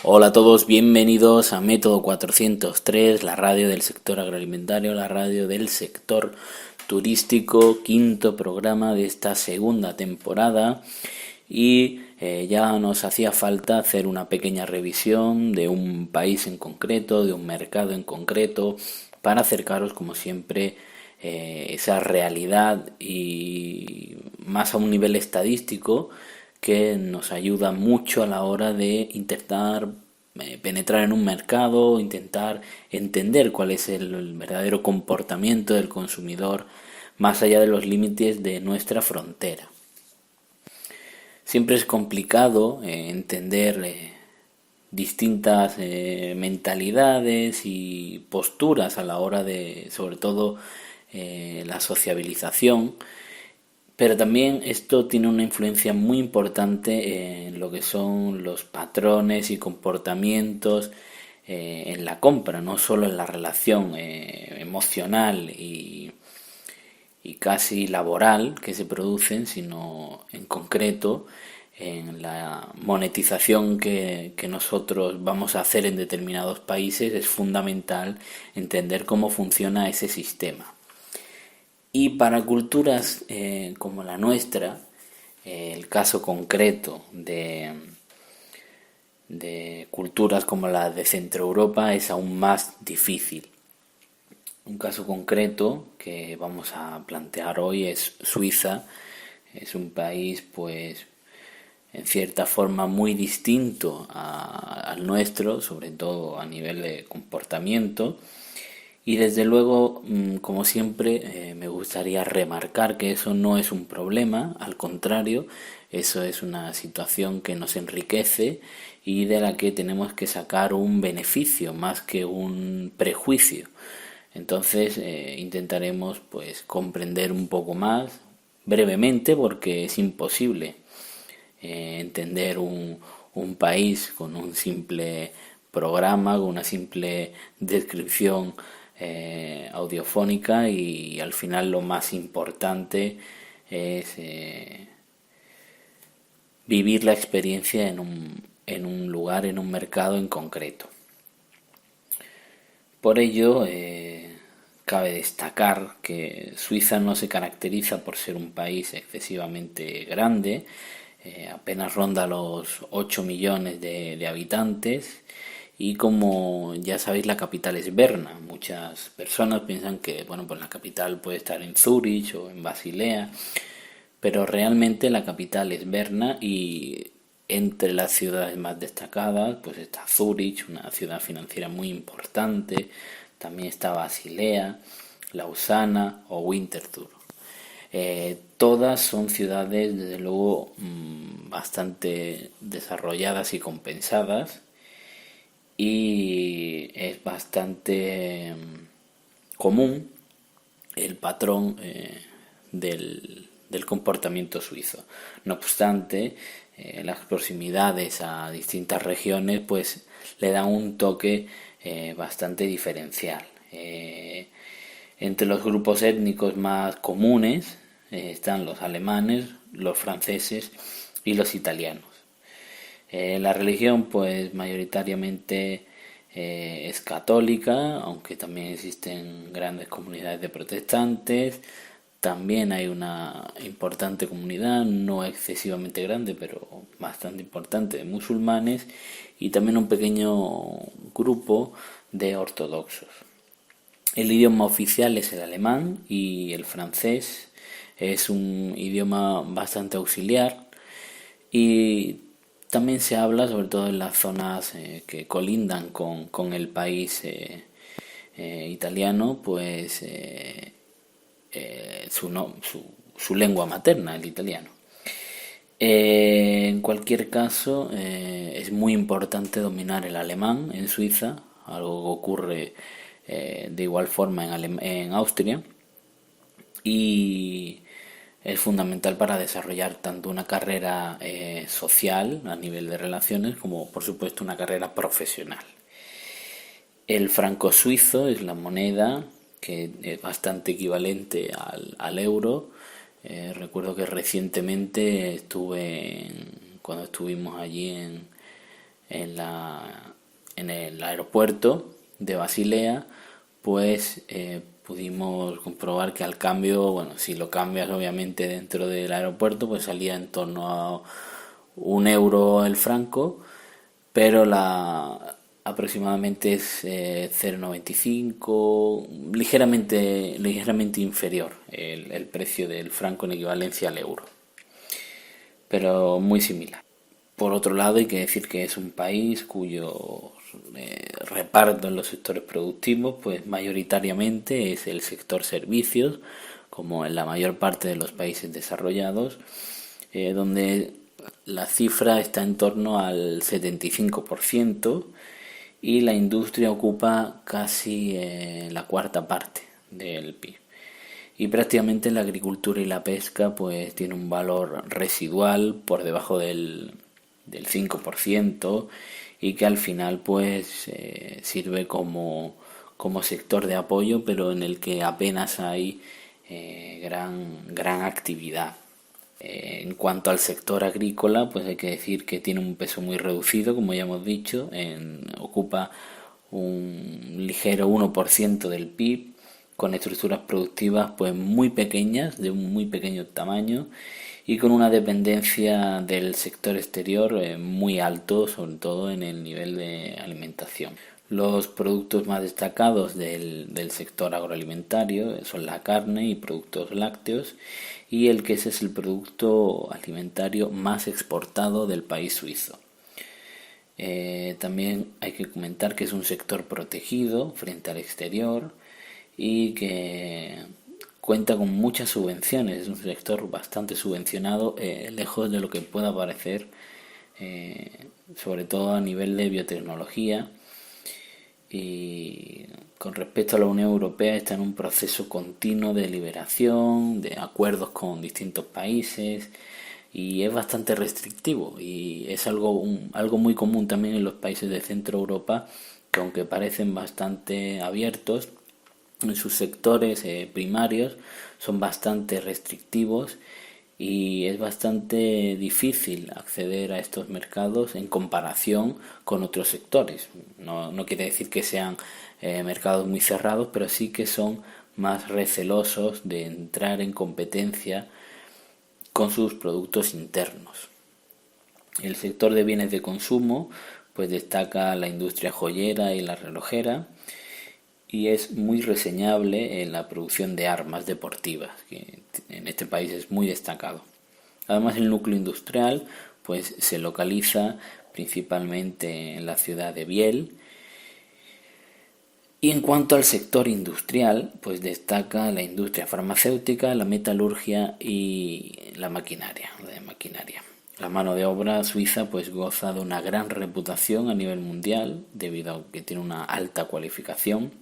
Hola a todos, bienvenidos a Método 403, la radio del sector agroalimentario, la radio del sector turístico, quinto programa de esta segunda temporada y ya nos hacía falta hacer una pequeña revisión de un país en concreto, de un mercado en concreto, para acercaros como siempre esa realidad y más a un nivel estadístico que nos ayuda mucho a la hora de intentar penetrar en un mercado, intentar entender cuál es el verdadero comportamiento del consumidor más allá de los límites de nuestra frontera. Siempre es complicado entender distintas mentalidades y posturas a la hora de, sobre todo, la sociabilización, pero también esto tiene una influencia muy importante en lo que son los patrones y comportamientos en la compra, no solo en la relación emocional y casi laboral que se producen, sino en concreto en la monetización que nosotros vamos a hacer en determinados países. Es fundamental entender cómo funciona ese sistema. Y para culturas como la nuestra, el caso concreto de culturas como la de Centro Europa es aún más difícil. Un caso concreto que vamos a plantear hoy es Suiza. Es un país, pues, en cierta forma muy distinto al nuestro, sobre todo a nivel de comportamiento. Y desde luego, como siempre, me gustaría remarcar que eso no es un problema, al contrario, eso es una situación que nos enriquece y de la que tenemos que sacar un beneficio más que un prejuicio. Entonces, intentaremos pues comprender un poco más, brevemente, porque es imposible entender un país con un simple programa, con una simple descripción audiofónica, y al final lo más importante es vivir la experiencia en un lugar, en un mercado en concreto. Por ello, cabe destacar que Suiza no se caracteriza por ser un país excesivamente grande, apenas ronda los 8 millones de habitantes, y como ya sabéis, la capital es Berna. Muchas personas piensan que bueno, pues la capital puede estar en Zúrich o en Basilea, pero realmente la capital es Berna, y entre las ciudades más destacadas pues está Zúrich, una ciudad financiera muy importante, también está Basilea, Lausana o Winterthur. Todas son ciudades desde luego bastante desarrolladas y compensadas, y es bastante común el patrón del comportamiento suizo. No obstante, las proximidades a distintas regiones pues le dan un toque bastante diferencial. Entre los grupos étnicos más comunes están los alemanes, los franceses y los italianos. La religión pues mayoritariamente es católica, aunque también existen grandes comunidades de protestantes. También hay una importante comunidad, no excesivamente grande, pero bastante importante, de musulmanes, y también un pequeño grupo de ortodoxos. El idioma oficial es el alemán, y el francés es un idioma bastante auxiliar, y también se habla, sobre todo en las zonas que colindan con el país italiano, pues su lengua materna, el italiano. En cualquier caso, es muy importante dominar el alemán en Suiza, algo que ocurre de igual forma en Austria, y es fundamental para desarrollar tanto una carrera social a nivel de relaciones como, por supuesto, una carrera profesional. El franco suizo es la moneda que es bastante equivalente al euro. Recuerdo que recientemente cuando estuvimos allí en el aeropuerto de Basilea, pues pudimos comprobar que al cambio, bueno, si lo cambias obviamente dentro del aeropuerto, pues salía en torno a 1 euro el franco, pero aproximadamente es 0,95, ligeramente inferior el precio del franco en equivalencia al euro, pero muy similar. Por otro lado, hay que decir que es un país cuyo reparto en los sectores productivos, pues mayoritariamente es el sector servicios, como en la mayor parte de los países desarrollados, donde la cifra está en torno al 75% y la industria ocupa casi la cuarta parte del PIB. Y prácticamente la agricultura y la pesca pues tiene un valor residual por debajo del 5% y que al final pues sirve como sector de apoyo, pero en el que apenas hay gran actividad. En cuanto al sector agrícola, pues hay que decir que tiene un peso muy reducido, como ya hemos dicho, ocupa un ligero 1% del PIB, con estructuras productivas pues muy pequeñas, de un muy pequeño tamaño, y con una dependencia del sector exterior muy alto, sobre todo en el nivel de alimentación. Los productos más destacados del sector agroalimentario son la carne y productos lácteos, y el queso es el producto alimentario más exportado del país suizo. También hay que comentar que es un sector protegido frente al exterior y que cuenta con muchas subvenciones. Es un sector bastante subvencionado, lejos de lo que pueda parecer, sobre todo a nivel de biotecnología. Y con respecto a la Unión Europea, está en un proceso continuo de liberación, de acuerdos con distintos países, y es bastante restrictivo, y es algo muy común también en los países de Centro Europa, que aunque parecen bastante abiertos en sus sectores primarios, son bastante restrictivos y es bastante difícil acceder a estos mercados en comparación con otros sectores. No quiere decir que sean mercados muy cerrados, pero sí que son más recelosos de entrar en competencia con sus productos internos. El sector de bienes de consumo pues destaca la industria joyera y la relojera, y es muy reseñable en la producción de armas deportivas, que en este país es muy destacado. Además, el núcleo industrial pues se localiza principalmente en la ciudad de Biel. Y en cuanto al sector industrial, pues destaca la industria farmacéutica, la metalurgia y la maquinaria. La mano de obra suiza pues goza de una gran reputación a nivel mundial debido a que tiene una alta cualificación.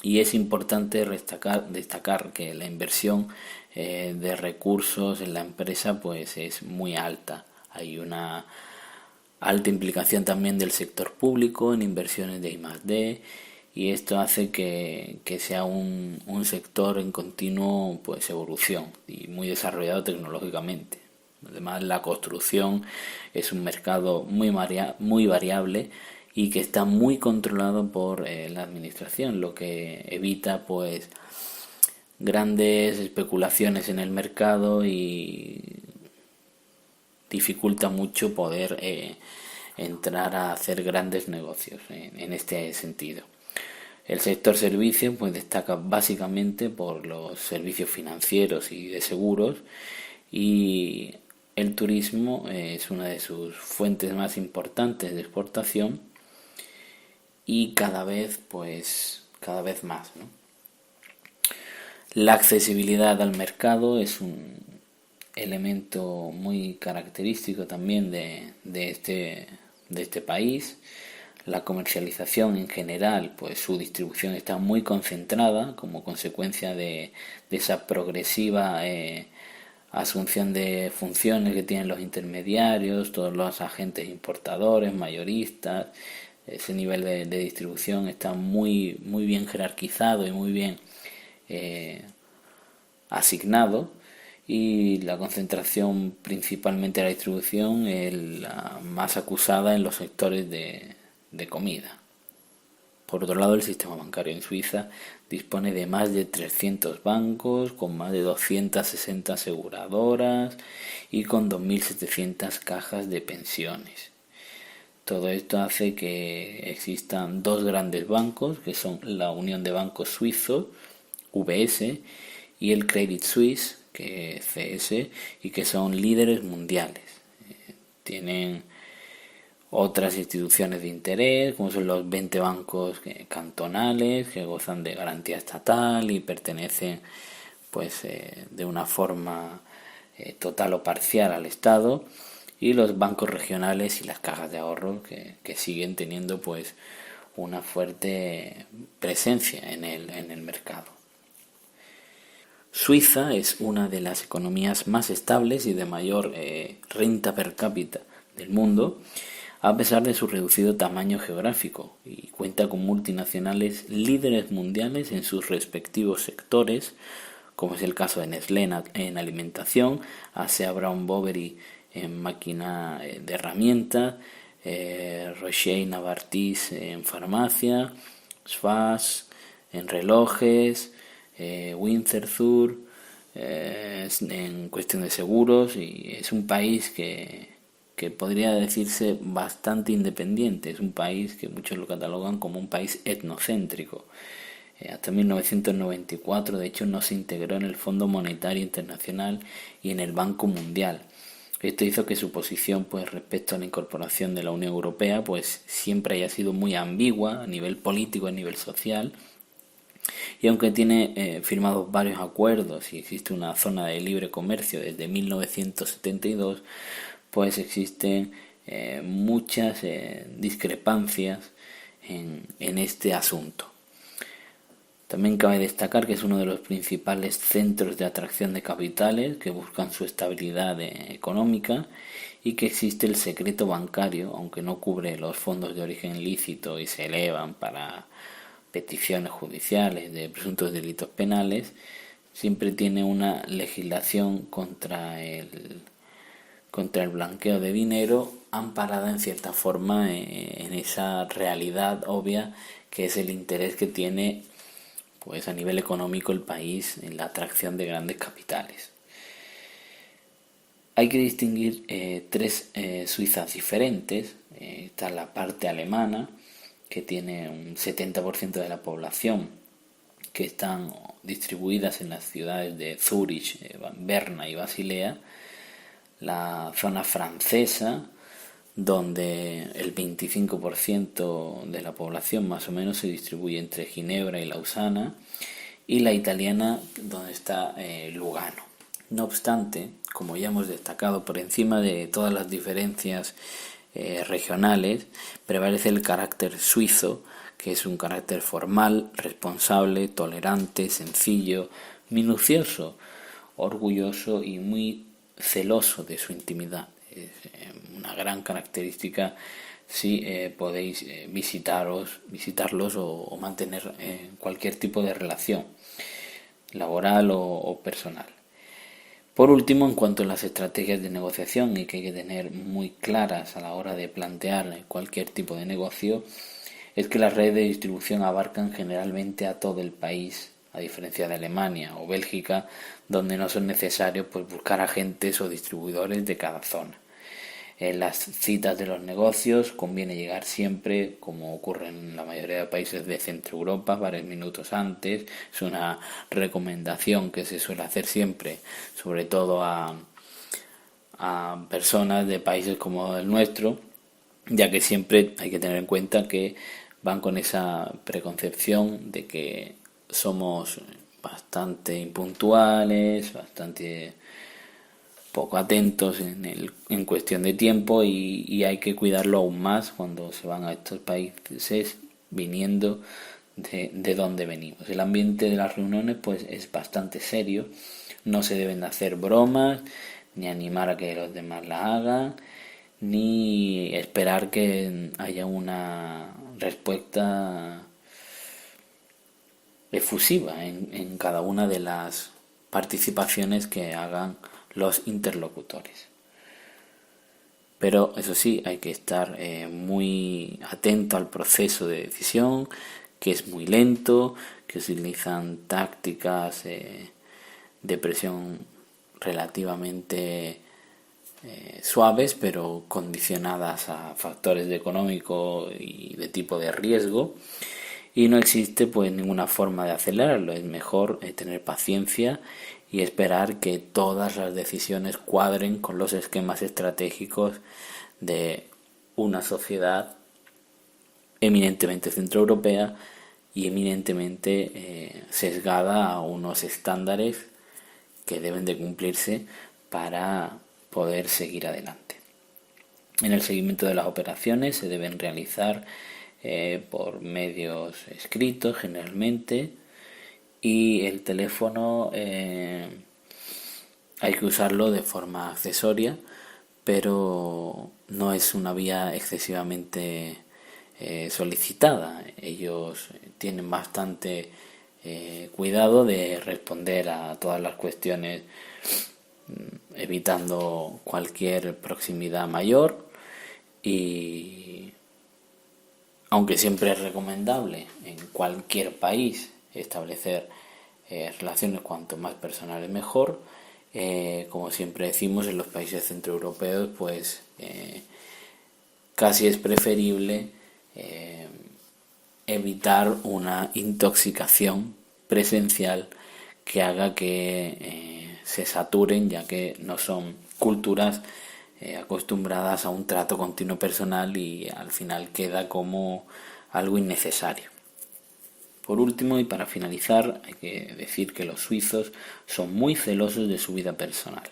Y es importante destacar que la inversión de recursos en la empresa pues es muy alta. Hay una alta implicación también del sector público en inversiones de I+D, y esto hace que sea un sector en continuo pues evolución y muy desarrollado tecnológicamente. Además, la construcción es un mercado muy variable y que está muy controlado por la administración, lo que evita pues grandes especulaciones en el mercado y dificulta mucho poder entrar a hacer grandes negocios en este sentido. El sector servicios pues destaca básicamente por los servicios financieros y de seguros, y el turismo es una de sus fuentes más importantes de exportación y cada vez más, ¿no? La accesibilidad al mercado es un elemento muy característico también de este país. La comercialización en general, pues su distribución está muy concentrada como consecuencia de esa progresiva asunción de funciones que tienen los intermediarios, todos los agentes importadores, mayoristas. Ese nivel de distribución está muy bien jerarquizado y muy bien asignado, y la concentración principalmente de la distribución es la más acusada en los sectores de comida. Por otro lado, el sistema bancario en Suiza dispone de más de 300 bancos, con más de 260 aseguradoras y con 2.700 cajas de pensiones. Todo esto hace que existan dos grandes bancos, que son la Unión de Bancos Suizos, UBS, y el Credit Suisse, que es CS, y que son líderes mundiales. Tienen otras instituciones de interés, como son los 20 bancos cantonales, que gozan de garantía estatal y pertenecen pues de una forma total o parcial al Estado, y los bancos regionales y las cajas de ahorro que siguen teniendo pues una fuerte presencia en el mercado. Suiza es una de las economías más estables y de mayor renta per cápita del mundo, a pesar de su reducido tamaño geográfico, y cuenta con multinacionales líderes mundiales en sus respectivos sectores, como es el caso de Nestlé en alimentación, ASEA Brown Boveri en máquina de herramientas, Rocher Novartis en farmacia, Schwarz en relojes, Winterthur en cuestión de seguros, y es un país que podría decirse bastante independiente. Es un país que muchos lo catalogan como un país etnocéntrico. Hasta 1994, de hecho, no se integró en el Fondo Monetario Internacional y en el Banco Mundial. Esto hizo que su posición pues respecto a la incorporación de la Unión Europea pues siempre haya sido muy ambigua a nivel político, a nivel social. Y aunque tiene firmados varios acuerdos y existe una zona de libre comercio desde 1972, pues existen muchas discrepancias en este asunto. También cabe destacar que es uno de los principales centros de atracción de capitales que buscan su estabilidad económica, y que existe el secreto bancario, aunque no cubre los fondos de origen lícito y se elevan para peticiones judiciales de presuntos delitos penales, siempre tiene una legislación contra el blanqueo de dinero, amparada en cierta forma en esa realidad obvia que es el interés que tiene pues a nivel económico el país en la atracción de grandes capitales. Hay que distinguir tres Suizas diferentes. Está la parte alemana, que tiene un 70% de la población, que están distribuidas en las ciudades de Zúrich, Berna y Basilea. La zona francesa, donde el 25% de la población más o menos se distribuye entre Ginebra y Lausana, y la italiana, donde está Lugano. No obstante, como ya hemos destacado, por encima de todas las diferencias regionales, prevalece el carácter suizo, que es un carácter formal, responsable, tolerante, sencillo, minucioso, orgulloso y muy celoso de su intimidad. Es una gran característica si podéis visitarlos o mantener cualquier tipo de relación laboral o personal. Por último, en cuanto a las estrategias de negociación y que hay que tener muy claras a la hora de plantear cualquier tipo de negocio, es que las redes de distribución abarcan generalmente a todo el país, a diferencia de Alemania o Bélgica, donde no son necesarios pues buscar agentes o distribuidores de cada zona. En las citas de los negocios conviene llegar siempre, como ocurre en la mayoría de países de Centro Europa, varios minutos antes. Es una recomendación que se suele hacer siempre, sobre todo a personas de países como el nuestro, ya que siempre hay que tener en cuenta que van con esa preconcepción de que somos bastante impuntuales, bastante poco atentos en cuestión de tiempo, y hay que cuidarlo aún más cuando se van a estos países viniendo de donde venimos. El ambiente de las reuniones pues es bastante serio, no se deben hacer bromas, ni animar a que los demás las hagan, ni esperar que haya una respuesta efusiva en cada una de las participaciones que hagan los interlocutores. Pero eso sí, hay que estar muy atento al proceso de decisión, que es muy lento, que utilizan tácticas de presión relativamente suaves, pero condicionadas a factores de económico y de tipo de riesgo. Y no existe pues ninguna forma de acelerarlo. Es mejor tener paciencia y esperar que todas las decisiones cuadren con los esquemas estratégicos de una sociedad eminentemente centroeuropea y eminentemente sesgada a unos estándares que deben de cumplirse para poder seguir adelante. En el seguimiento de las operaciones se deben realizar por medios escritos generalmente, y el teléfono hay que usarlo de forma accesoria, pero no es una vía excesivamente solicitada. Ellos tienen bastante cuidado de responder a todas las cuestiones evitando cualquier proximidad mayor, y aunque siempre es recomendable en cualquier país establecer relaciones cuanto más personales mejor, como siempre decimos, en los países centroeuropeos pues casi es preferible evitar una intoxicación presencial que haga que se saturen, ya que no son culturas acostumbradas a un trato continuo personal y al final queda como algo innecesario. Por último, y para finalizar, hay que decir que los suizos son muy celosos de su vida personal.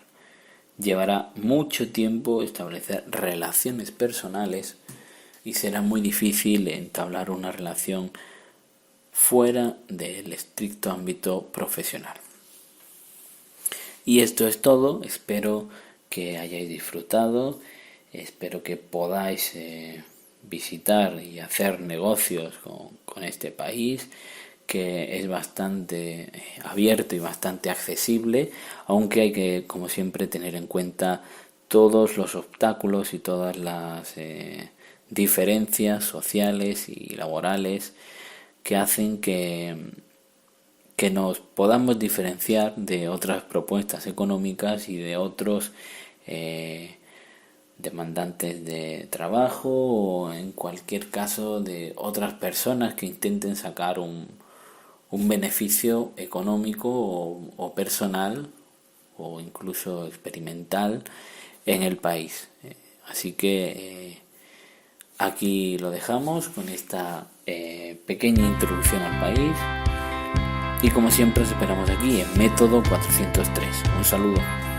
Llevará mucho tiempo establecer relaciones personales y será muy difícil entablar una relación fuera del estricto ámbito profesional. Y esto es todo. Espero que hayáis disfrutado, espero que podáis visitar y hacer negocios con este país, que es bastante abierto y bastante accesible, aunque hay que, como siempre, tener en cuenta todos los obstáculos y todas las diferencias sociales y laborales que hacen que nos podamos diferenciar de otras propuestas económicas y de otros demandantes de trabajo, o en cualquier caso de otras personas que intenten sacar un beneficio económico o personal o incluso experimental en el país. Así que aquí lo dejamos con esta pequeña introducción al país. Y como siempre os esperamos aquí en Método 403. Un saludo.